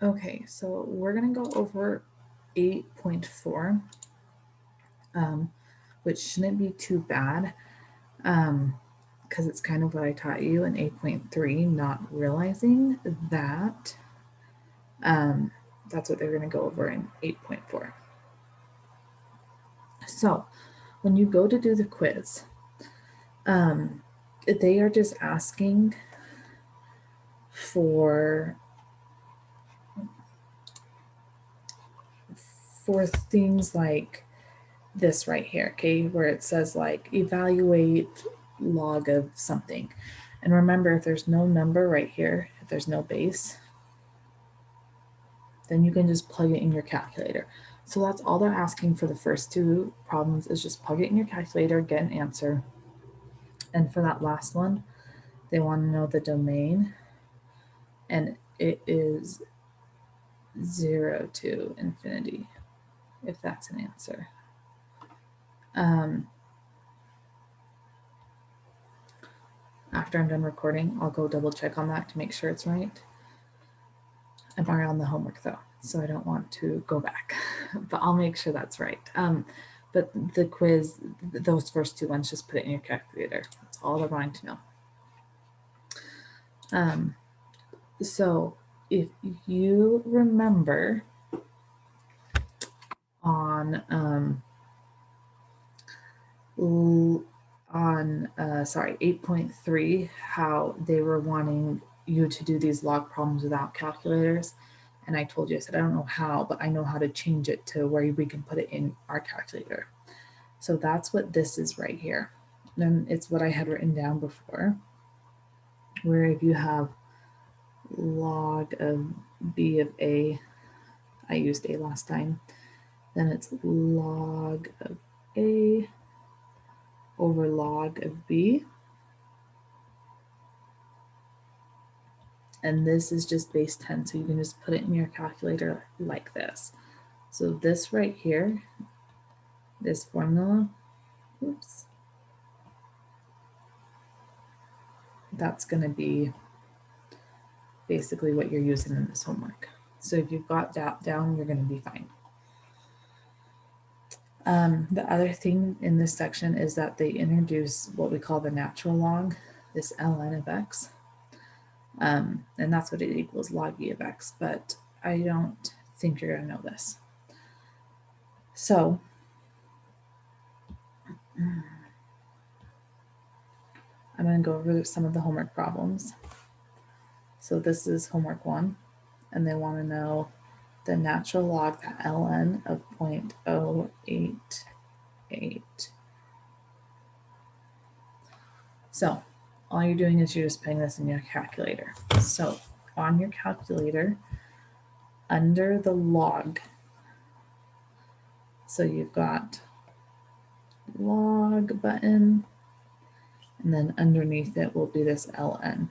Okay, so we're going to go over 8.4, which shouldn't be too bad because it's kind of what I taught you in 8.3, not realizing that that's what they're going to go over in 8.4. So when you go to do the quiz, they are just asking for things like this right here, okay, where it says like evaluate log of something. And remember, if there's no number right here, if there's no base, then you can just plug it in your calculator. So that's all they're asking for the first two problems, is just plug it in your calculator, get an answer. And for that last one, they want to know the domain, and it is 0 to infinity, if that's an answer. After I'm done recording, I'll go double check on that to make sure it's right. I'm already on the homework though, so I don't want to go back, but I'll make sure that's right. But the quiz, those first two ones, just put it in your calculator. That's all they're wanting to know. So if you remember on sorry, 8.3, how they were wanting you to do these log problems without calculators. And I told you, I said, I don't know how, but I know how to change it to where we can put it in our calculator. So that's what this is right here. And it's what I had written down before, where if you have log of b of a, I used a last time, then it's log of a over log of b. And this is just base 10, so you can just put it in your calculator like this. So this right here, this formula, oops, that's going to be basically what you're using in this homework. So if you've got that down, you're going to be fine. The other thing in this section is that they introduce what we call the natural log, this ln of x. And that's what it equals, log e of x, but I don't think you're going to know this. So I'm going to go over some of the homework problems. So this is homework 1, and they want to know the natural log, the ln of 0.088. So all you're doing is you're just putting this in your calculator. So on your calculator, under the log, so you've got log button, and then underneath it will be this ln.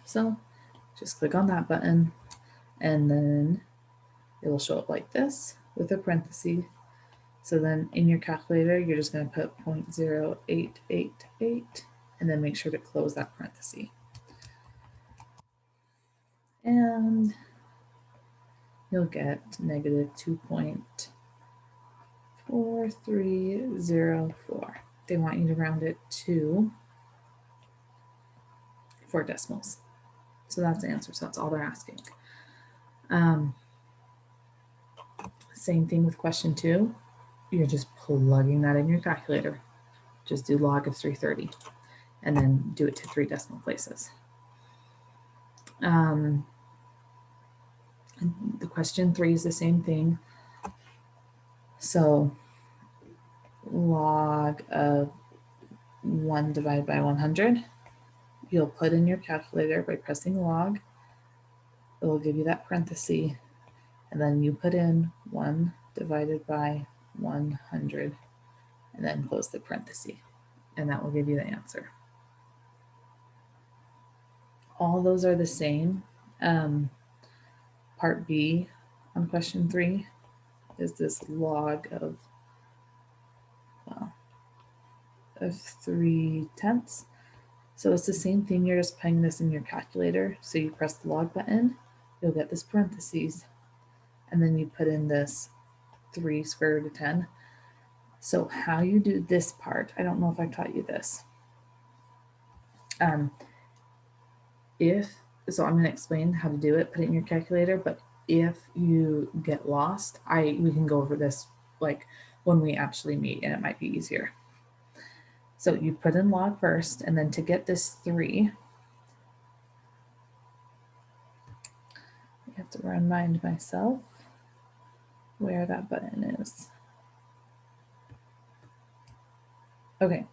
So just click on that button, and then it will show up like this with a parenthesis. So then in your calculator, you're just going to put 0.0888 and then make sure to close that parenthesis. And you'll get negative 2.4304. They want you to round it to 4 decimals. So that's the answer. So that's all they're asking. Same thing with question 2. You're just plugging that in your calculator. Just do log of 330 and then do it to 3 decimal places. The question 3 is the same thing. So log of 1 divided by 100, you'll put in your calculator by pressing log. It will give you that parenthesis, and then you put in 1 divided by 100, and then close the parenthesis, and that will give you the answer. All those are the same. Part B on question 3 is this log of 3/10. So it's the same thing, you're just putting this in your calculator. So you press the log button, you'll get this parentheses, and then you put in this 3 square root of 10. So how you do this part, I don't know if I've taught you this. So I'm going to explain how to do it, put it in your calculator, but if you get lost, we can go over this like when we actually meet, and it might be easier. So you put in log first, and then to get this 3, I have to remind myself where that button is. Okay,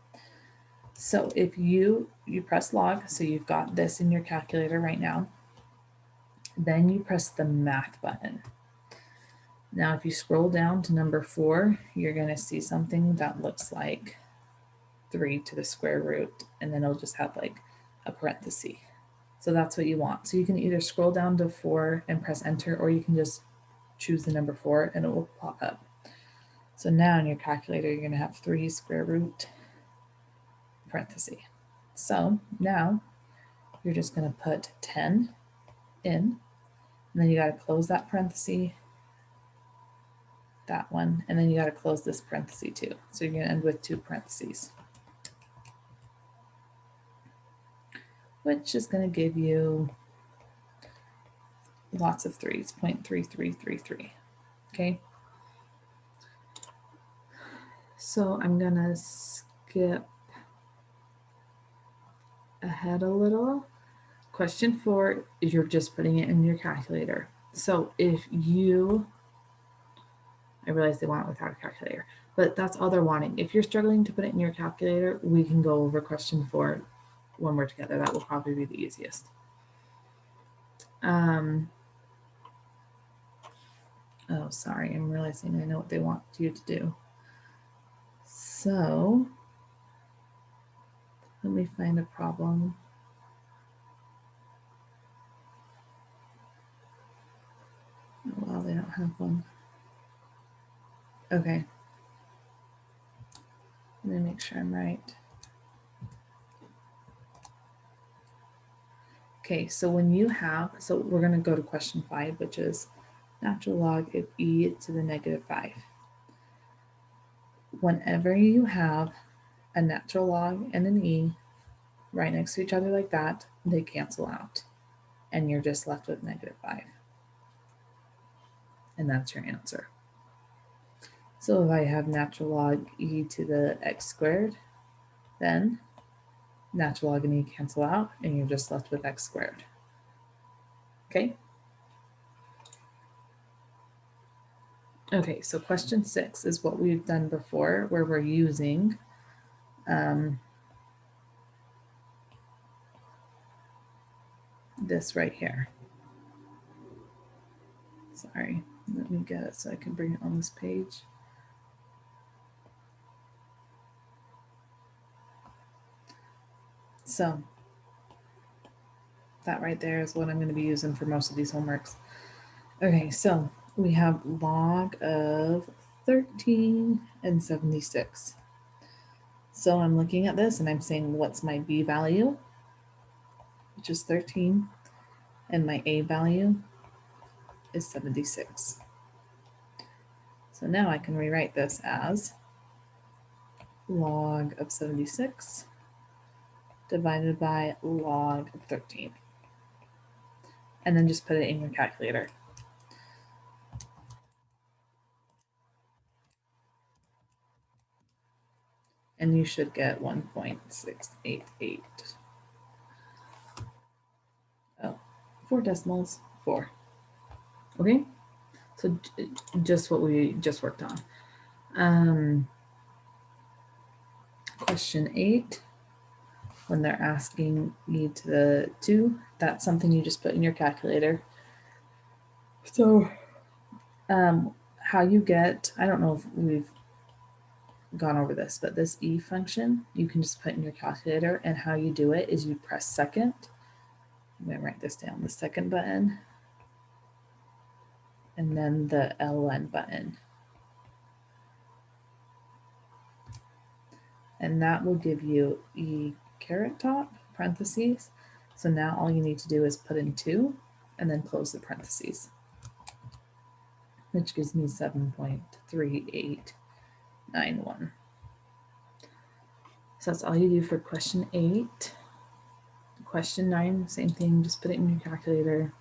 so if you press log, so you've got this in your calculator right now, then you press the math button. Now, if you scroll down to number 4, you're going to see something that looks like 3 to the square root, and then it'll just have like a parenthesis. So that's what you want. So you can either scroll down to 4 and press enter, or you can just choose the number 4 and it will pop up. So now in your calculator, you're going to have 3 square root parenthesis. So now you're just going to put 10 in, and then you got to close that parenthesis, that one, and then you got to close this parenthesis too. So you're going to end with 2 parentheses, which is going to give you lots of 3s, 0.3333. Okay. So I'm going to skip ahead a little. Question 4 is you're just putting it in your calculator. So if I realize they want it without a calculator, but that's all they're wanting. If you're struggling to put it in your calculator, we can go over question 4 when we're together. That will probably be the easiest. Oh, sorry, I'm realizing I know what they want you to do. So let me find a problem. Oh, well, they don't have one. Okay. Let me make sure I'm right. Okay, so when you have, so we're going to go to question 5, which is natural log of e to the negative 5. Whenever you have a natural log and an e right next to each other like that, they cancel out, and you're just left with negative 5. And that's your answer. So if I have natural log e to the x squared, then natural log and e cancel out, and you're just left with x squared. Okay? Okay, so question 6 is what we've done before, where we're using this right here. Sorry, let me get it so I can bring it on this page. So that right there is what I'm going to be using for most of these homeworks. Okay, so we have log of 13 and 76. So I'm looking at this and I'm saying, what's my b value, which is 13, and my a value is 76. So now I can rewrite this as log of 76 divided by log of 13. And then just put it in your calculator. And you should get 1.688. Oh, 4 decimals, 4. Okay, so just what we just worked on. Question 8, when they're asking e to the 2, that's something you just put in your calculator. So how you get, I don't know if we've gone over this, but this e function, you can just put in your calculator, and how you do it is you press second. I'm going to write this down, the second button, and then the ln button. And that will give you e caret top, parentheses. So now all you need to do is put in 2, and then close the parentheses, which gives me 7.3891. So that's all you do for question 8. Question 9, same thing, just put it in your calculator.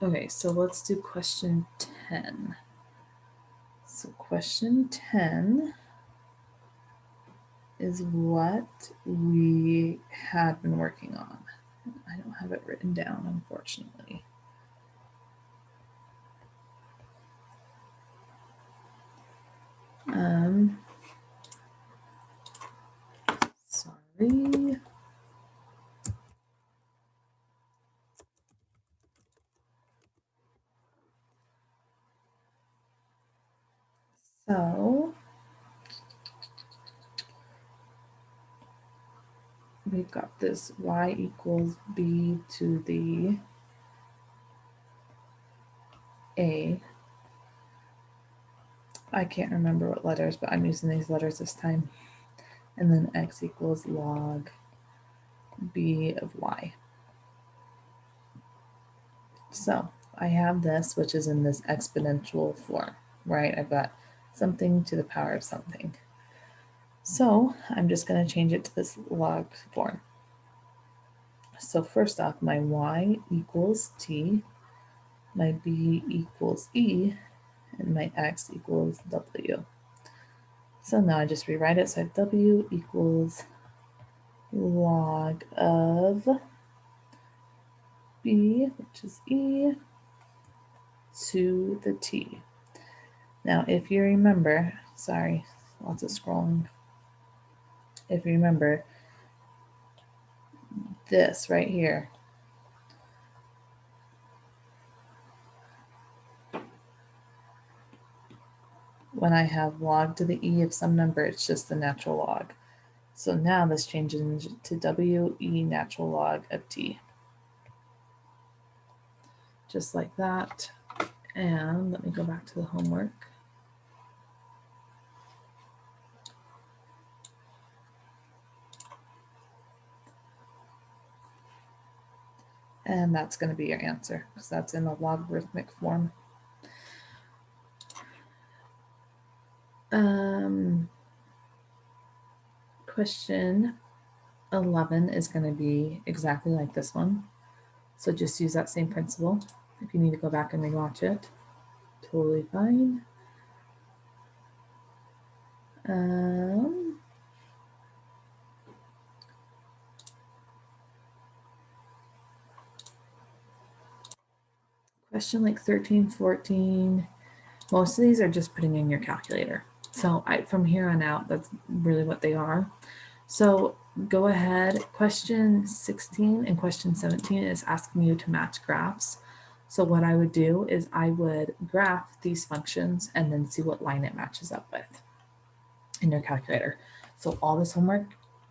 Okay, so let's do question 10. So question 10 is what we had been working on. I don't have it written down, unfortunately. Sorry. So we've got this y equals b to the a. I can't remember what letters, but I'm using these letters this time. And then x equals log b of y. So I have this, which is in this exponential form, right? I've got something to the power of something. So I'm just going to change it to this log form. So first off, my y equals t, my b equals e, and my x equals w. So now I just rewrite it. So I have w equals log of b, which is e, to the t. Now, if you remember, sorry, lots of scrolling. If you remember this right here, when I have log to the e of some number, it's just the natural log. So now this changes to w e natural log of t. Just like that. And let me go back to the homework. And that's going to be your answer because that's in the logarithmic form. Question 11 is going to be exactly like this one. So just use that same principle. If you need to go back and rewatch it, totally fine. Question like 13, 14, most of these are just putting in your calculator. So from here on out, that's really what they are. So go ahead, question 16 and question 17 is asking you to match graphs. So what I would do is I would graph these functions and then see what line it matches up with in your calculator. So all this homework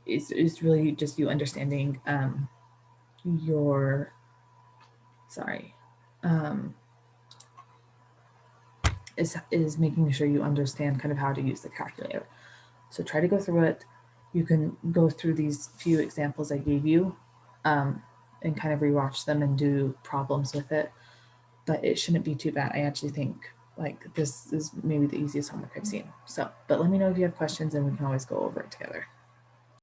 is really just you understanding is making sure you understand kind of how to use the calculator. So try to go through it. You can go through these few examples I gave you and kind of rewatch them and do problems with it. But it shouldn't be too bad. I actually think like this is maybe the easiest homework I've seen. So, but let me know if you have questions and we can always go over it together.